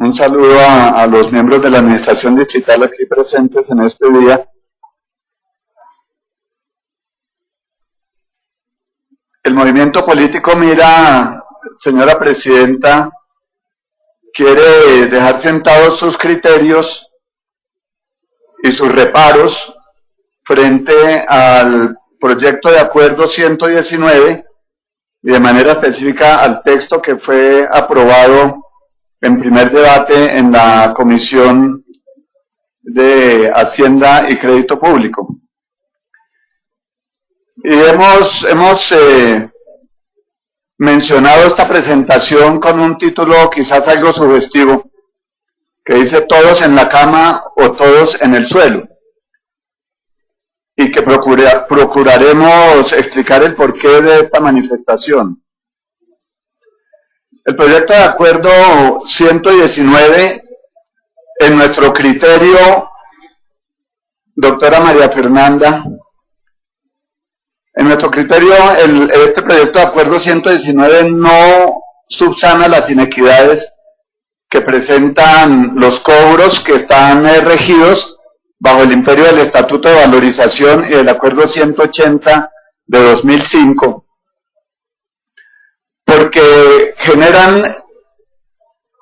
Un saludo a los miembros de la administración distrital aquí presentes en este día. El movimiento político Mira, señora presidenta, quiere dejar sentados sus criterios y sus reparos frente al proyecto de acuerdo 119 y de manera específica al texto que fue aprobado en primer debate en la Comisión de Hacienda y Crédito Público. Y hemos mencionado esta presentación con un título quizás algo sugestivo, que dice todos en la cama o todos en el suelo, y que procuraremos explicar el porqué de esta manifestación. El proyecto de acuerdo 119, en nuestro criterio, doctora María Fernanda, en nuestro criterio, este proyecto de acuerdo 119 no subsana las inequidades que presentan los cobros que están regidos bajo el imperio del Estatuto de Valorización y del acuerdo 180 de 2005, porque generan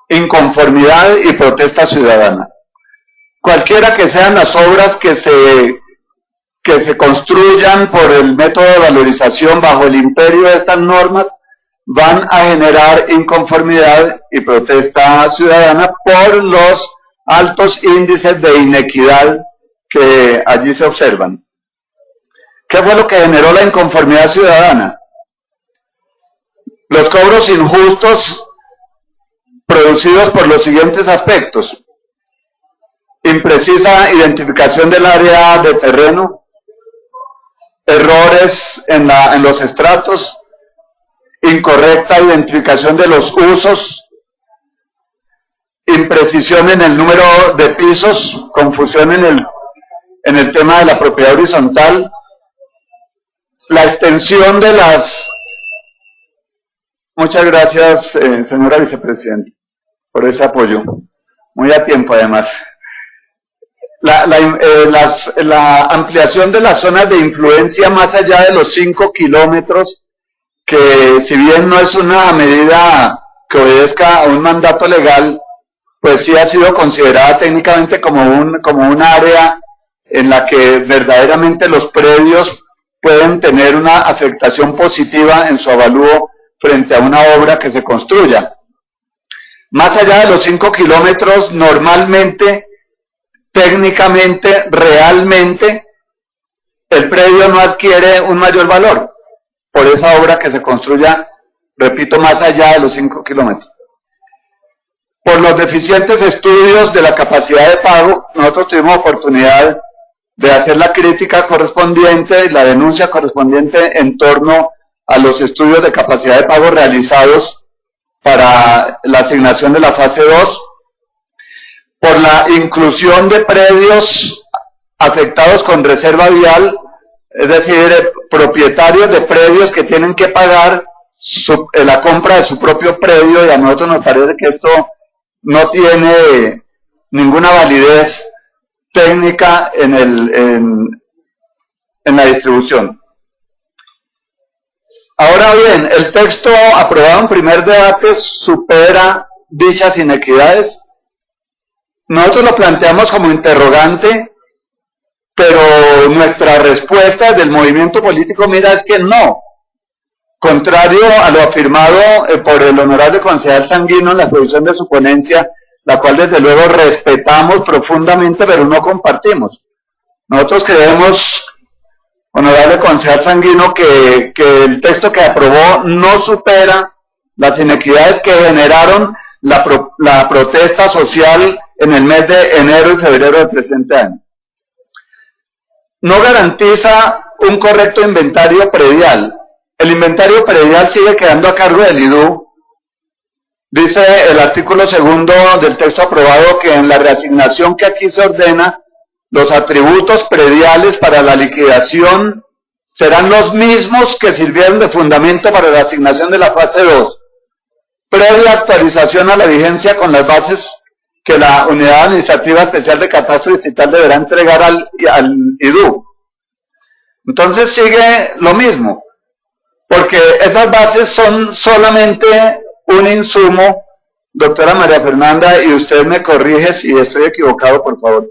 inconformidad y protesta ciudadana. Cualquiera que sean las obras que se construyan por el método de valorización bajo el imperio de estas normas, van a generar inconformidad y protesta ciudadana por los altos índices de inequidad que allí se observan. ¿Qué fue lo que generó la inconformidad ciudadana? Los cobros injustos producidos por los siguientes aspectos: imprecisa identificación del área de terreno, errores en los estratos, incorrecta identificación de los usos, imprecisión en el número de pisos, confusión en el tema de la propiedad horizontal, la extensión de las... Muchas gracias, señora vicepresidenta, por ese apoyo. Muy a tiempo, además. La ampliación de las zonas de influencia más allá de los 5 kilómetros, que si bien no es una medida que obedezca a un mandato legal, pues sí ha sido considerada técnicamente como un área en la que verdaderamente los predios pueden tener una afectación positiva en su avalúo frente a una obra que se construya. Más allá de los 5 kilómetros, normalmente, técnicamente, realmente, el predio no adquiere un mayor valor por esa obra que se construya, repito, más allá de los 5 kilómetros. Por los deficientes estudios de la capacidad de pago, nosotros tuvimos oportunidad de hacer la crítica correspondiente y la denuncia correspondiente en torno a los estudios de capacidad de pago realizados para la asignación de la fase 2, por la inclusión de predios afectados con reserva vial, es decir, propietarios de predios que tienen que pagar la compra de su propio predio, y a nosotros nos parece que esto no tiene ninguna validez técnica en la distribución. Ahora bien, el texto aprobado en primer debate supera dichas inequidades. Nosotros lo planteamos como interrogante, pero nuestra respuesta del movimiento político Mira es que no. Contrario a lo afirmado por el honorable concejal Sanguino en la exposición de su ponencia, la cual desde luego respetamos profundamente, pero no compartimos. Nosotros creemos, honorable concejal Sanguino, que el texto que aprobó no supera las inequidades que generaron la protesta social en el mes de enero y febrero del presente año. No garantiza un correcto inventario predial. El inventario predial sigue quedando a cargo del IDU. Dice el artículo 2 del texto aprobado que en la reasignación que aquí se ordena, los atributos prediales para la liquidación serán los mismos que sirvieron de fundamento para la asignación de la fase 2, previa actualización a la vigencia con las bases que la Unidad Administrativa Especial de Catastro Distrital deberá entregar al IDU. Entonces sigue lo mismo, porque esas bases son solamente un insumo, doctora María Fernanda, y usted me corrige si estoy equivocado, por favor.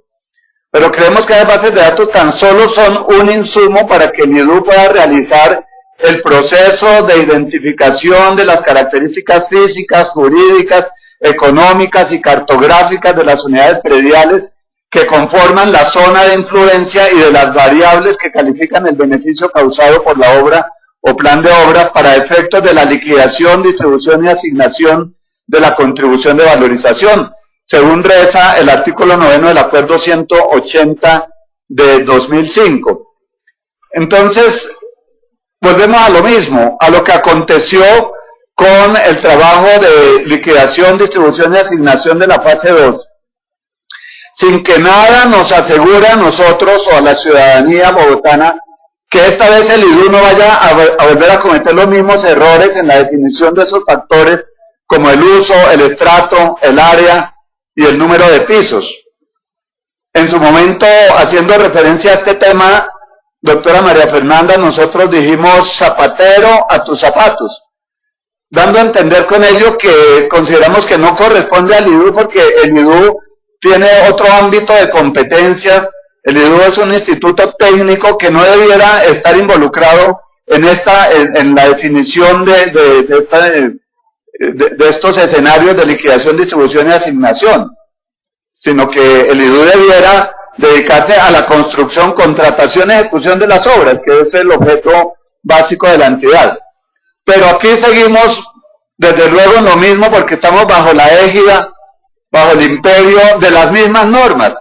Pero creemos que las bases de datos tan solo son un insumo para que el IDU pueda realizar el proceso de identificación de las características físicas, jurídicas, económicas y cartográficas de las unidades prediales que conforman la zona de influencia y de las variables que califican el beneficio causado por la obra o plan de obras para efectos de la liquidación, distribución y asignación de la contribución de valorización, según reza el artículo 9 del Acuerdo 180 de 2005. Entonces, volvemos a lo mismo, a lo que aconteció con el trabajo de liquidación, distribución y asignación de la fase 2. Sin que nada nos asegure a nosotros o a la ciudadanía bogotana que esta vez el IDU no vaya a volver a cometer los mismos errores en la definición de esos factores como el uso, el estrato, el área y el número de pisos. En su momento, haciendo referencia a este tema, doctora María Fernanda, nosotros dijimos zapatero a tus zapatos, dando a entender con ello que consideramos que no corresponde al IDU porque el IDU tiene otro ámbito de competencias. El IDU es un instituto técnico que no debiera estar involucrado en la definición de estos escenarios de liquidación, distribución y asignación, sino que el IDU debiera dedicarse a la construcción, contratación y ejecución de las obras, que es el objeto básico de la entidad. Pero aquí seguimos, desde luego, en lo mismo, porque estamos bajo la égida, bajo el imperio de las mismas normas,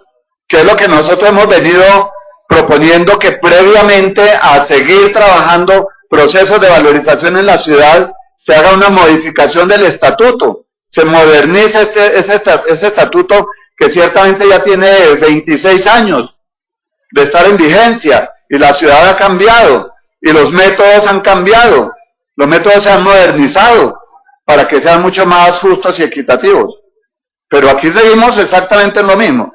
que es lo que nosotros hemos venido proponiendo, que previamente a seguir trabajando procesos de valorización en la ciudad, se haga una modificación del estatuto, se modernice ese estatuto que ciertamente ya tiene 26 años de estar en vigencia, y la ciudad ha cambiado, y los métodos han cambiado, los métodos se han modernizado, para que sean mucho más justos y equitativos. Pero aquí seguimos exactamente en lo mismo.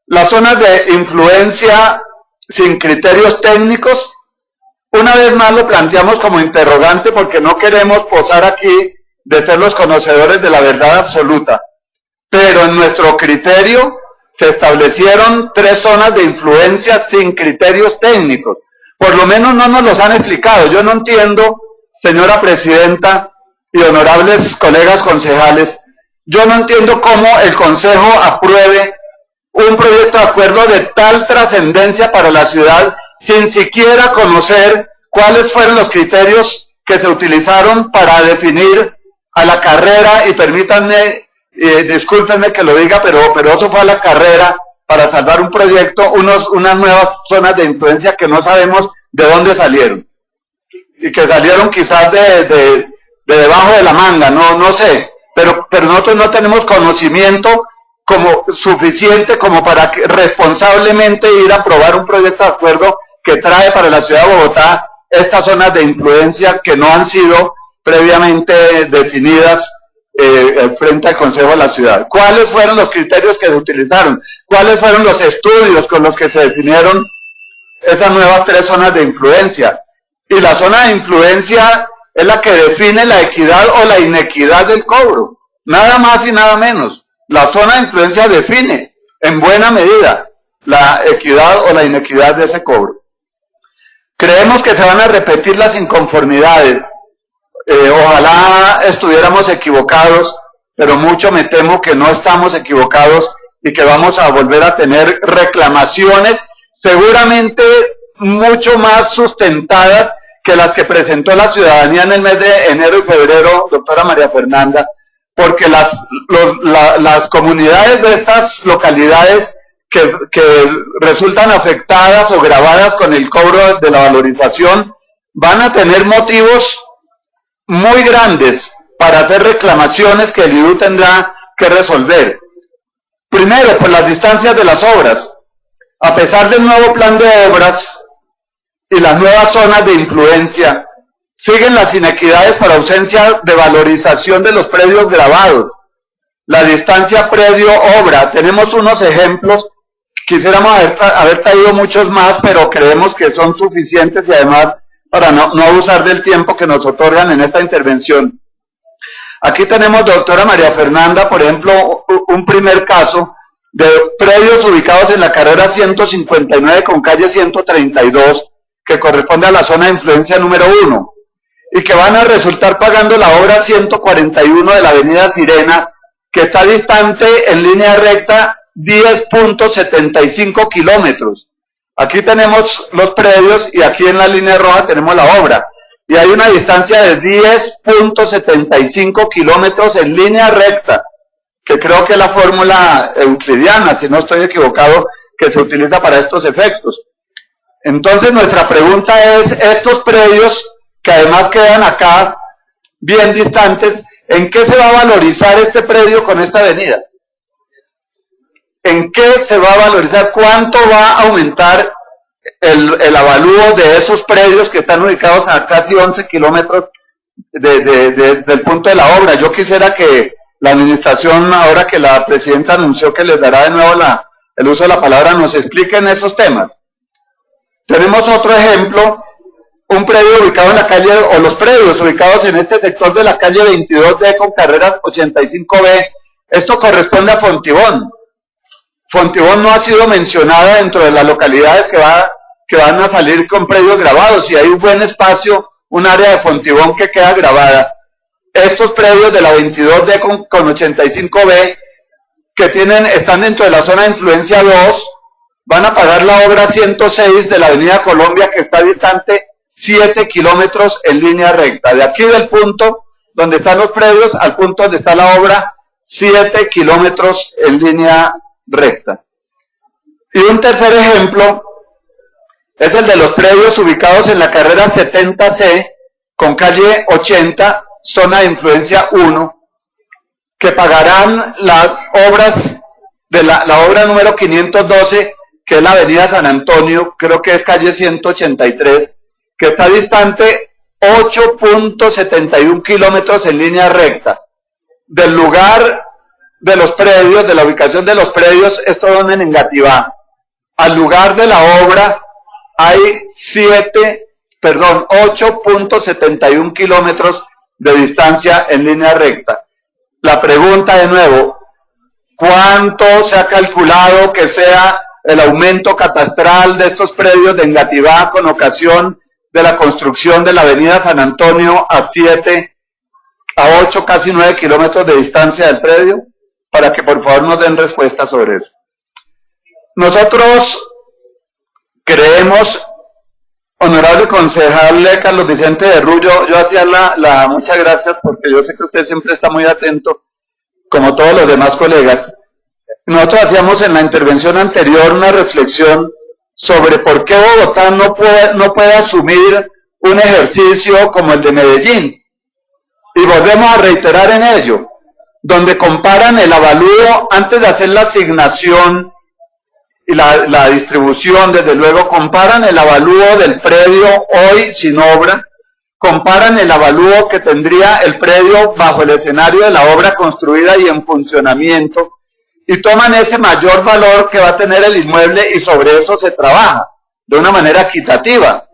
Las zonas de influencia sin criterios técnicos, una vez más lo planteamos como interrogante porque no queremos posar aquí de ser los conocedores de la verdad absoluta. Pero en nuestro criterio se establecieron 3 zonas de influencia sin criterios técnicos. Por lo menos no nos los han explicado. Yo no entiendo, señora presidenta y honorables colegas concejales, yo no entiendo cómo el Consejo apruebe un proyecto de acuerdo de tal trascendencia para la ciudad sin siquiera conocer cuáles fueron los criterios que se utilizaron para definir a la carrera, y permítanme, discúlpenme que lo diga, pero eso fue a la carrera para salvar un proyecto, unas nuevas zonas de influencia que no sabemos de dónde salieron, y que salieron quizás de debajo de la manga, no sé. Pero nosotros no tenemos conocimiento como suficiente como para responsablemente ir a aprobar un proyecto de acuerdo que trae para la ciudad de Bogotá estas zonas de influencia que no han sido previamente definidas frente al Consejo de la Ciudad. ¿Cuáles fueron los criterios que se utilizaron? ¿Cuáles fueron los estudios con los que se definieron esas nuevas 3 zonas de influencia? Y la zona de influencia es la que define la equidad o la inequidad del cobro, nada más y nada menos. La zona de influencia define, en buena medida, la equidad o la inequidad de ese cobro. Creemos que se van a repetir las inconformidades. Ojalá estuviéramos equivocados, pero mucho me temo que no estamos equivocados y que vamos a volver a tener reclamaciones, seguramente mucho más sustentadas que las que presentó la ciudadanía en el mes de enero y febrero, doctora María Fernanda, porque las comunidades de estas localidades que resultan afectadas o gravadas con el cobro de la valorización van a tener motivos muy grandes para hacer reclamaciones que el IDU tendrá que resolver. Primero, por las distancias de las obras. A pesar del nuevo plan de obras y las nuevas zonas de influencia, siguen las inequidades por ausencia de valorización de los predios grabados. la distancia predio-obra. Tenemos unos ejemplos, quisiéramos haber traído muchos más, pero creemos que son suficientes y además para no abusar del tiempo que nos otorgan en esta intervención. Aquí tenemos, doctora María Fernanda, por ejemplo, un primer caso de predios ubicados en la carrera 159 con calle 132, que corresponde a la zona de influencia número 1, y que van a resultar pagando la obra 141 de la avenida Sirena, que está distante en línea recta 10.75 kilómetros. Aquí tenemos los predios y aquí en la línea roja tenemos la obra. Y hay una distancia de 10.75 kilómetros en línea recta, que creo que es la fórmula euclidiana, si no estoy equivocado, que se utiliza para estos efectos. Entonces nuestra pregunta es, estos predios, que además quedan acá bien distantes, ¿en qué se va a valorizar este predio con esta avenida? ¿En qué se va a valorizar? ¿Cuánto va a aumentar el avalúo de esos predios que están ubicados a casi 11 kilómetros del punto de la obra? Yo quisiera que la administración, ahora que la presidenta anunció que les dará de nuevo el uso de la palabra, nos expliquen esos temas. Tenemos otro ejemplo, un predio ubicado en la calle, o los predios ubicados en este sector de la calle 22D con carreras 85B. Esto corresponde a Fontibón. Fontibón no ha sido mencionada dentro de las localidades que van a salir con predios grabados, y hay un buen espacio, un área de Fontibón que queda grabada. Estos predios de la 22D con 85B, que están dentro de la zona de influencia 2, van a pagar la obra 106 de la avenida Colombia, que está distante 7 kilómetros en línea recta. De aquí del punto donde están los predios al punto donde está la obra, 7 kilómetros en línea recta. Y un tercer ejemplo es el de los predios ubicados en la carrera 70C con calle 80, zona de influencia 1, que pagarán las obras de la obra número 512, que es la avenida San Antonio, creo que es calle 183, que está distante 8.71 kilómetros en línea recta. Del lugar de los predios, de la ubicación de los predios, esto es en Engativá. Al lugar de la obra hay 8.71 kilómetros de distancia en línea recta. La pregunta de nuevo, ¿cuánto se ha calculado que sea el aumento catastral de estos predios de Engativá con ocasión de la construcción de la avenida San Antonio a 8, casi 9 kilómetros de distancia del predio? Para que por favor nos den respuesta sobre eso. Nosotros creemos, honorable concejal Carlos Vicente de Rullo, yo hacía muchas gracias porque yo sé que usted siempre está muy atento, como todos los demás colegas. Nosotros hacíamos en la intervención anterior una reflexión sobre por qué Bogotá no puede asumir un ejercicio como el de Medellín. Y volvemos a reiterar en ello, donde comparan el avalúo antes de hacer la asignación y la distribución, desde luego, comparan el avalúo del predio hoy sin obra, comparan el avalúo que tendría el predio bajo el escenario de la obra construida y en funcionamiento, y toman ese mayor valor que va a tener el inmueble y sobre eso se trabaja de una manera equitativa.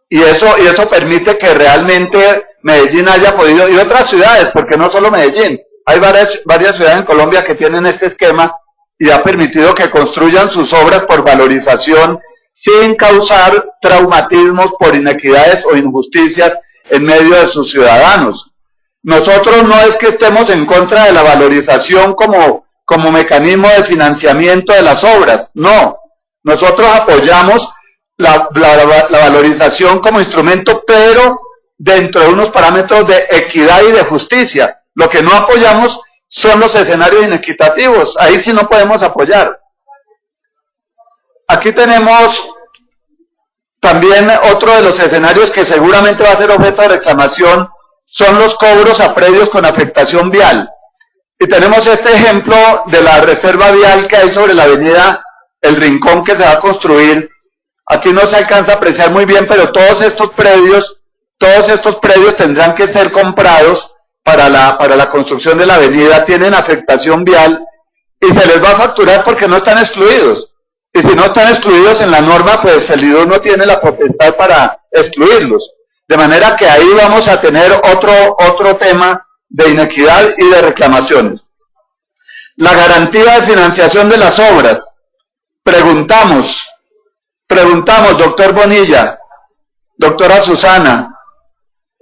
Y eso permite que realmente Medellín haya podido, y otras ciudades, porque no solo Medellín, hay varias ciudades en Colombia que tienen este esquema y ha permitido que construyan sus obras por valorización sin causar traumatismos por inequidades o injusticias en medio de sus ciudadanos. Nosotros no es que estemos en contra de la valorización como mecanismo de financiamiento de las obras, no. Nosotros apoyamos la valorización como instrumento, pero dentro de unos parámetros de equidad y de justicia. Lo que no apoyamos son los escenarios inequitativos, ahí sí no podemos apoyar. Aquí tenemos también otro de los escenarios que seguramente va a ser objeto de reclamación, son los cobros a predios con afectación vial. Y tenemos este ejemplo de la reserva vial que hay sobre la avenida El Rincón que se va a construir. Aquí no se alcanza a apreciar muy bien, pero todos estos predios tendrán que ser comprados para la construcción de la avenida tienen afectación vial y se les va a facturar porque no están excluidos. Y si no están excluidos en la norma, pues el IDU no tiene la potestad para excluirlos. De manera que ahí vamos a tener otro tema de inequidad y de reclamaciones. La garantía de financiación de las obras. Preguntamos, doctor Bonilla, doctora Susana,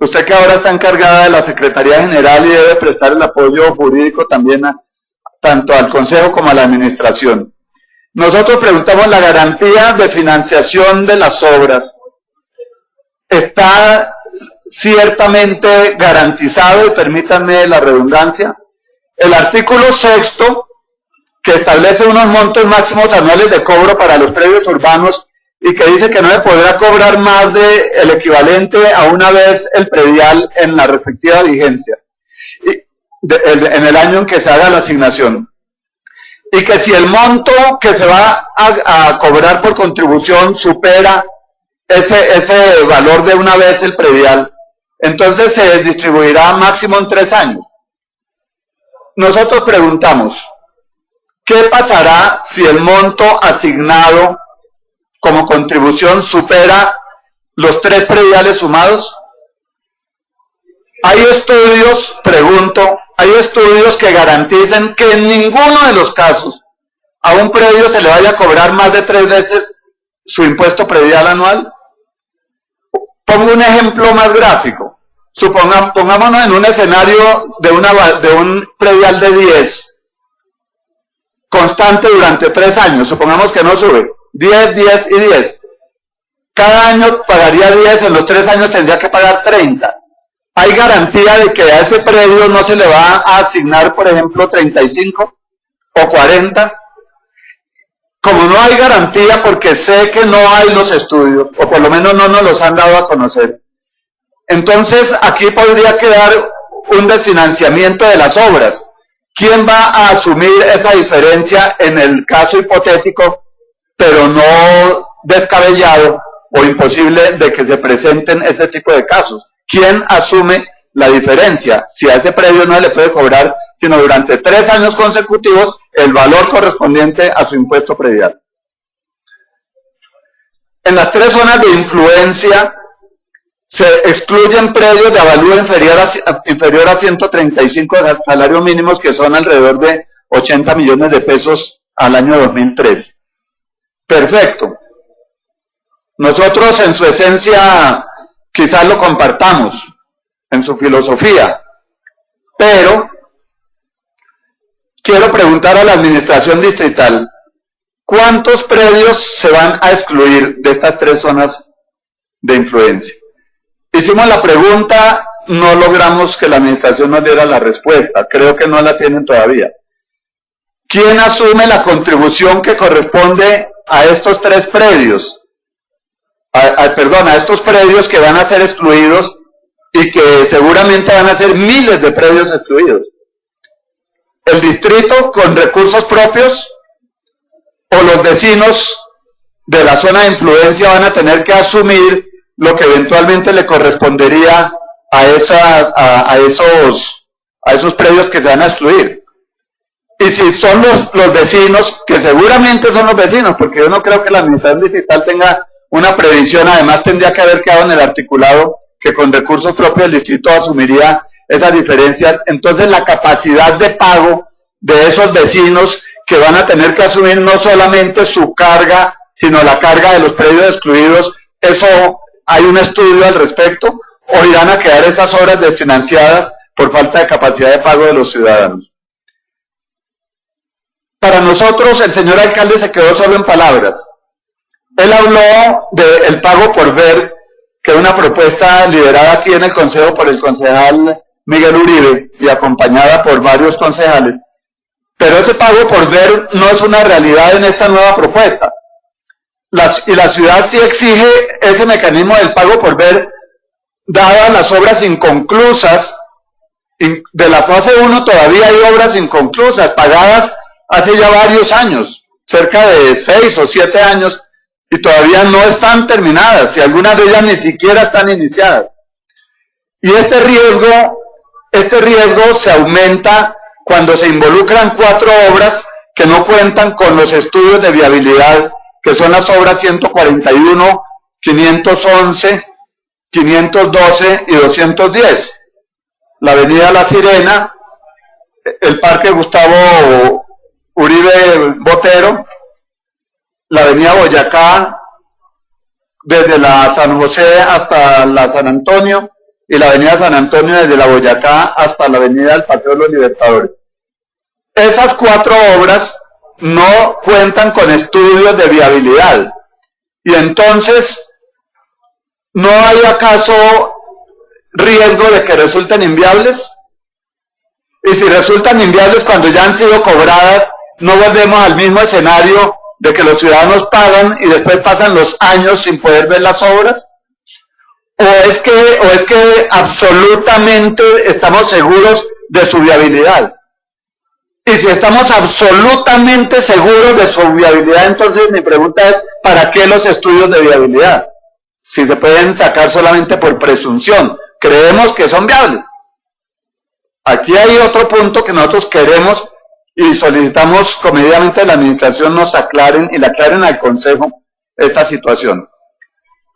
usted que ahora está encargada de la Secretaría General y debe prestar el apoyo jurídico también tanto al Consejo como a la Administración. Nosotros preguntamos, la garantía de financiación de las obras está ciertamente garantizado, y permítanme la redundancia. El artículo 6º, que establece unos montos máximos anuales de cobro para los predios urbanos y que dice que no se podrá cobrar más de el equivalente a una vez el predial en la respectiva vigencia, en el año en que se haga la asignación. Y que si el monto que se va a cobrar por contribución supera ese valor de una vez el predial, entonces se distribuirá máximo en 3 años. Nosotros preguntamos, ¿qué pasará si el monto asignado como contribución supera los 3 prediales sumados? Hay estudios, pregunto, hay estudios que garanticen que en ninguno de los casos a un predio se le vaya a cobrar más de 3 veces su impuesto predial anual. Pongo un ejemplo más gráfico. Pongámonos en un escenario de un predial de 10, constante durante 3 años, supongamos que no sube, 10, 10 y 10. Cada año pagaría 10, en los 3 años tendría que pagar 30. ¿Hay garantía de que a ese predio no se le va a asignar, por ejemplo, 35 o 40? Como no hay garantía, porque sé que no hay los estudios, o por lo menos no nos los han dado a conocer, entonces aquí podría quedar un desfinanciamiento de las obras. ¿Quién va a asumir esa diferencia en el caso hipotético, pero no descabellado o imposible de que se presenten ese tipo de casos? ¿Quién asume la diferencia? Si a ese predio no le puede cobrar, sino durante 3 años consecutivos, el valor correspondiente a su impuesto predial. En las 3 zonas de influencia se excluyen predios de avalúo inferior a 135 salarios mínimos, que son alrededor de 80 millones de pesos al año 2003. Perfecto. Nosotros en su esencia quizás lo compartamos, en su filosofía, pero quiero preguntar a la administración distrital, ¿cuántos predios se van a excluir de estas 3 zonas de influencia? Hicimos la pregunta, no logramos que la administración nos diera la respuesta, creo que no la tienen todavía. ¿Quién asume la contribución que corresponde a estos 3 predios? A estos predios que van a ser excluidos y que seguramente van a ser miles de predios excluidos. ¿El distrito con recursos propios o los vecinos de la zona de influencia van a tener que asumir lo que eventualmente le correspondería a esos predios que se van a excluir? Y si son los vecinos, que seguramente son los vecinos, porque yo no creo que la administración distrital tenga una previsión, además tendría que haber quedado en el articulado que con recursos propios el distrito asumiría esas diferencias. Entonces la capacidad de pago de esos vecinos que van a tener que asumir no solamente su carga, sino la carga de los predios excluidos, eso hay un estudio al respecto, o irán a quedar esas obras desfinanciadas por falta de capacidad de pago de los ciudadanos. Para nosotros el señor alcalde se quedó solo en palabras. Él habló del pago por ver, que es una propuesta liderada aquí en el Consejo por el concejal Miguel Uribe y acompañada por varios concejales. Pero ese pago por ver no es una realidad en esta nueva propuesta. Y la ciudad sí exige ese mecanismo del pago por ver, dadas las obras inconclusas. De la fase 1 todavía hay obras inconclusas, pagadas hace ya varios años, cerca de 6 o 7 años, y todavía no están terminadas, y algunas de ellas ni siquiera están iniciadas. Y este riesgo este riesgo se aumenta cuando se involucran 4 obras que no cuentan con los estudios de viabilidad, que son las obras 141, 511, 512 y 210. La avenida La Sirena, el Parque Gustavo Uribe Botero, la avenida Boyacá, desde la San José hasta la San Antonio, y la avenida San Antonio desde la Boyacá hasta la avenida del Paseo de los Libertadores. Esas 4 obras no cuentan con estudios de viabilidad, y entonces, ¿no hay acaso riesgo de que resulten inviables? Y si resultan inviables cuando ya han sido cobradas, ¿no volvemos al mismo escenario de que los ciudadanos pagan y después pasan los años sin poder ver las obras? ¿O es que absolutamente estamos seguros de su viabilidad? Y si estamos absolutamente seguros de su viabilidad, entonces mi pregunta es, ¿para qué los estudios de viabilidad? Si se pueden sacar solamente por presunción, creemos que son viables. Aquí hay otro punto que nosotros queremos y solicitamos comedidamente a la administración nos aclaren y le aclaren al Consejo esta situación.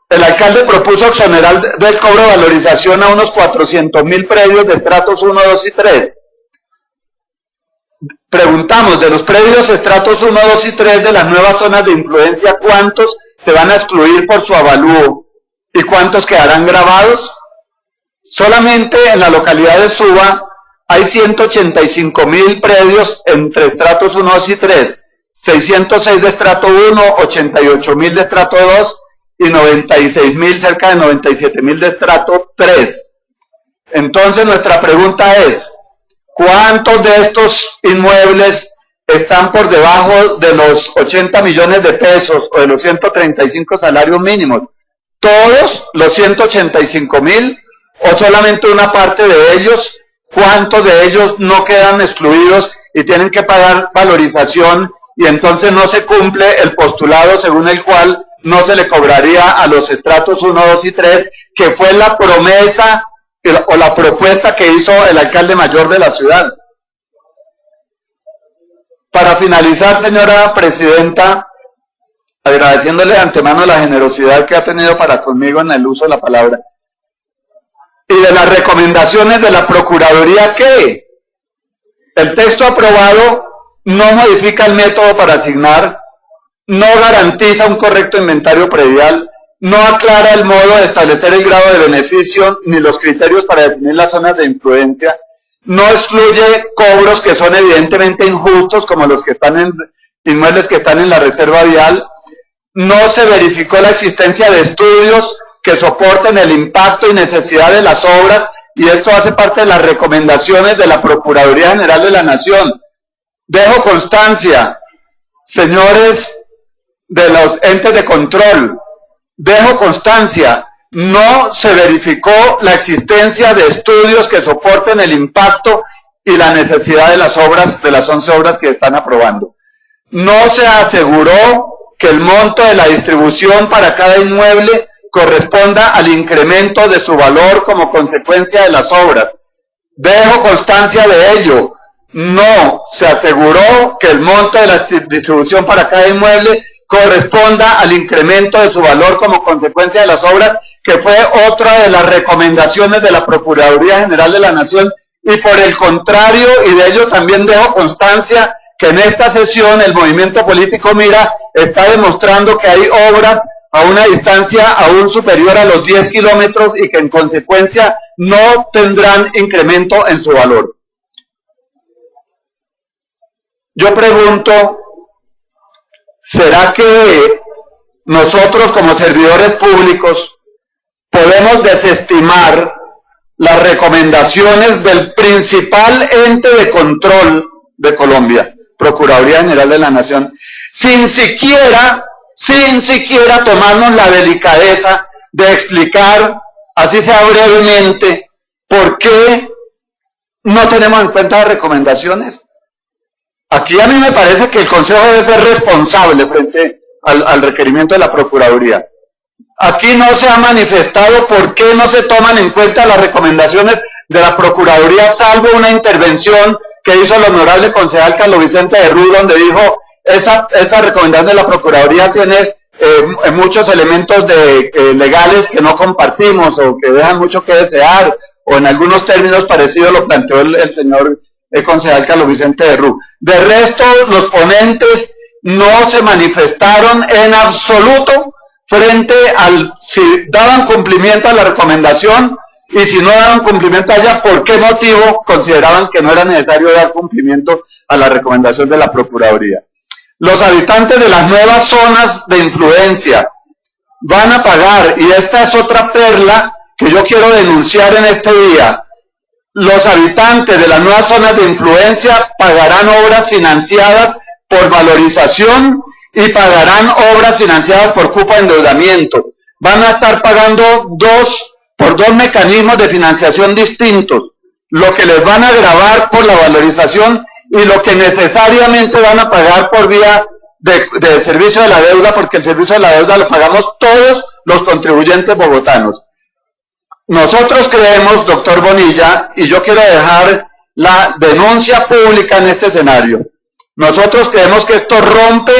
El alcalde propuso exonerar del cobro de valorización a unos 400.000 predios de estratos 1, 2 y 3. Preguntamos, de los predios estratos 1, 2 y 3 de las nuevas zonas de influencia, ¿cuántos se van a excluir por su avalúo y cuántos quedarán grabados? Solamente en la localidad de Suba hay 185.000 predios entre estratos 1, 2 y 3, 606 de estrato 1, 88.000 de estrato 2 y 96.000, cerca de 97.000 de estrato 3. Entonces nuestra pregunta es, ¿cuántos de estos inmuebles están por debajo de los 80 millones de pesos o de los 135 salarios mínimos? ¿Todos los 185.000 o solamente una parte de ellos? ¿Cuántos de ellos no quedan excluidos y tienen que pagar valorización y entonces no se cumple el postulado según el cual no se le cobraría a los estratos 1, 2 y 3, que fue la promesa o la propuesta que hizo el alcalde mayor de la ciudad? Para finalizar, señora presidenta, agradeciéndole de antemano la generosidad que ha tenido para conmigo en el uso de la palabra, y de las recomendaciones de la Procuraduría, que el texto aprobado no modifica el método para asignar, no garantiza un correcto inventario predial, no aclara el modo de establecer el grado de beneficio ni los criterios para definir las zonas de influencia, no excluye cobros que son evidentemente injustos, como los que están en inmuebles que están en la reserva vial, no se verificó la existencia de estudios que soporten el impacto y necesidad de las obras, y esto hace parte de las recomendaciones de la Procuraduría General de la Nación. Dejo constancia, señores de los entes de control, dejo constancia, no se verificó la existencia de estudios que soporten el impacto y la necesidad de las obras, de las 11 obras que están aprobando. No se aseguró que el monto de la distribución para cada inmueble corresponda al incremento de su valor como consecuencia de las obras. Dejo constancia de ello. No se aseguró que el monto de la distribución para cada inmueble corresponda al incremento de su valor como consecuencia de las obras, que fue otra de las recomendaciones de la Procuraduría General de la Nación, y por el contrario, y de ello también dejo constancia, que en esta sesión el movimiento político Mira está demostrando que hay obras a una distancia aún superior a los 10 kilómetros y que en consecuencia no tendrán incremento en su valor. Yo pregunto, ¿será que nosotros como servidores públicos podemos desestimar las recomendaciones del principal ente de control de Colombia, Procuraduría General de la Nación, sin siquiera tomarnos la delicadeza de explicar, así sea brevemente, por qué no tenemos en cuenta las recomendaciones? Aquí a mí me parece que el Consejo debe ser responsable frente al requerimiento de la Procuraduría. Aquí no se ha manifestado por qué no se toman en cuenta las recomendaciones de la Procuraduría, salvo una intervención que hizo el honorable concejal Carlos Vicente de Rú, donde dijo, esa recomendación de la Procuraduría tiene muchos elementos legales que no compartimos o que dejan mucho que desear, o en algunos términos parecidos lo planteó el señor concejal Carlos Vicente de Rú. De resto, los ponentes no se manifestaron en absoluto frente al si daban cumplimiento a la recomendación, y si no daban cumplimiento a ella, ¿por qué motivo consideraban que no era necesario dar cumplimiento a la recomendación de la Procuraduría? Los habitantes de las nuevas zonas de influencia van a pagar, y esta es otra perla que yo quiero denunciar en este día. Los habitantes de las nuevas zonas de influencia pagarán obras financiadas por valorización y pagarán obras financiadas por cupo de endeudamiento. Van a estar pagando por dos mecanismos de financiación distintos, lo que les van a gravar por la valorización y lo que necesariamente van a pagar por vía de servicio de la deuda, porque el servicio de la deuda lo pagamos todos los contribuyentes bogotanos. Nosotros creemos, doctor Bonilla, y yo quiero dejar la denuncia pública en este escenario, nosotros creemos que esto rompe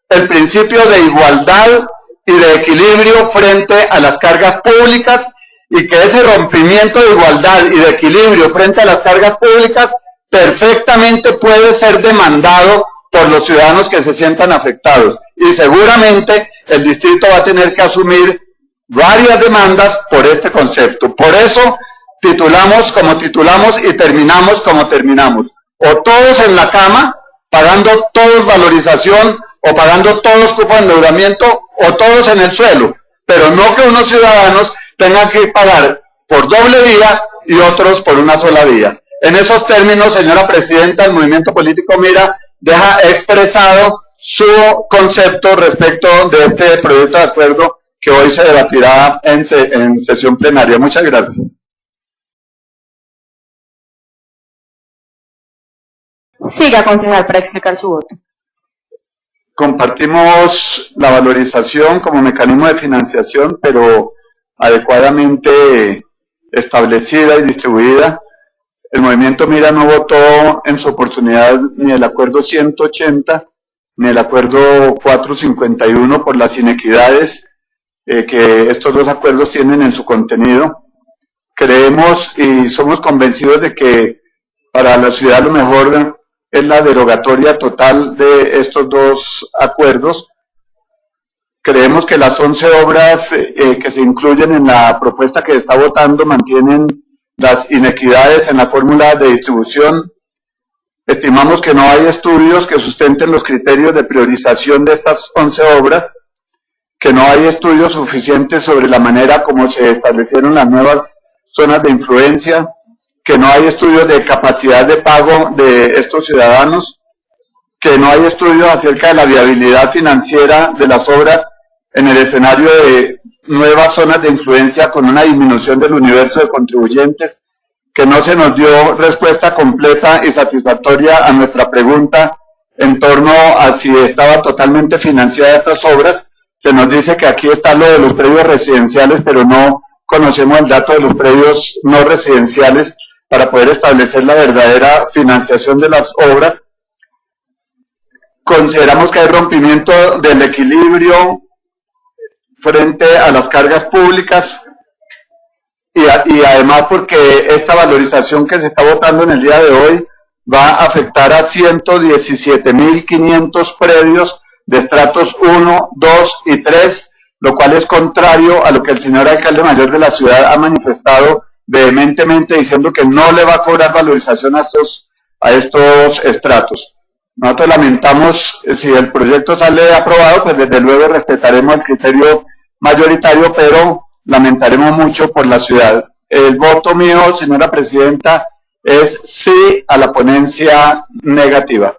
el principio de igualdad y de equilibrio frente a las cargas públicas, y que ese rompimiento de igualdad y de equilibrio frente a las cargas públicas perfectamente puede ser demandado por los ciudadanos que se sientan afectados, y seguramente el distrito va a tener que asumir varias demandas por este concepto. Por eso titulamos como titulamos y terminamos como terminamos, o todos en la cama, pagando todos valorización, o pagando todos cupo de endeudamiento, o todos en el suelo, pero no que unos ciudadanos tengan que pagar por doble vía y otros por una sola vía. En esos términos, señora presidenta, el movimiento político Mira deja expresado su concepto respecto de este proyecto de acuerdo que hoy se debatirá en sesión plenaria. Muchas gracias. Siga, concejal, para explicar su voto. Compartimos la valorización como mecanismo de financiación, pero adecuadamente establecida y distribuida. El movimiento Mira no votó en su oportunidad ni el acuerdo 180 ni el acuerdo 451 por las inequidades que estos dos acuerdos tienen en su contenido. Creemos y somos convencidos de que para la ciudad lo mejor es la derogatoria total de estos dos acuerdos. Creemos que las 11 obras que se incluyen en la propuesta que se está votando mantienen las inequidades en la fórmula de distribución. Estimamos que no hay estudios que sustenten los criterios de priorización de estas 11 obras, que no hay estudios suficientes sobre la manera como se establecieron las nuevas zonas de influencia, que no hay estudios de capacidad de pago de estos ciudadanos, que no hay estudios acerca de la viabilidad financiera de las obras en el escenario de nuevas zonas de influencia con una disminución del universo de contribuyentes, que no se nos dio respuesta completa y satisfactoria a nuestra pregunta en torno a si estaba totalmente financiada estas obras. Se nos dice que aquí está lo de los predios residenciales, pero no conocemos el dato de los predios no residenciales para poder establecer la verdadera financiación de las obras. Consideramos que hay rompimiento del equilibrio frente a las cargas públicas y además porque esta valorización que se está votando en el día de hoy va a afectar a 117.500 predios de estratos 1, 2 y 3, lo cual es contrario a lo que el señor alcalde mayor de la ciudad ha manifestado vehementemente, diciendo que no le va a cobrar valorización a estos estratos. Nosotros lamentamos, si el proyecto sale aprobado, pues desde luego respetaremos el criterio mayoritario, pero lamentaremos mucho por la ciudad. El voto mío, señora presidenta, es sí a la ponencia negativa.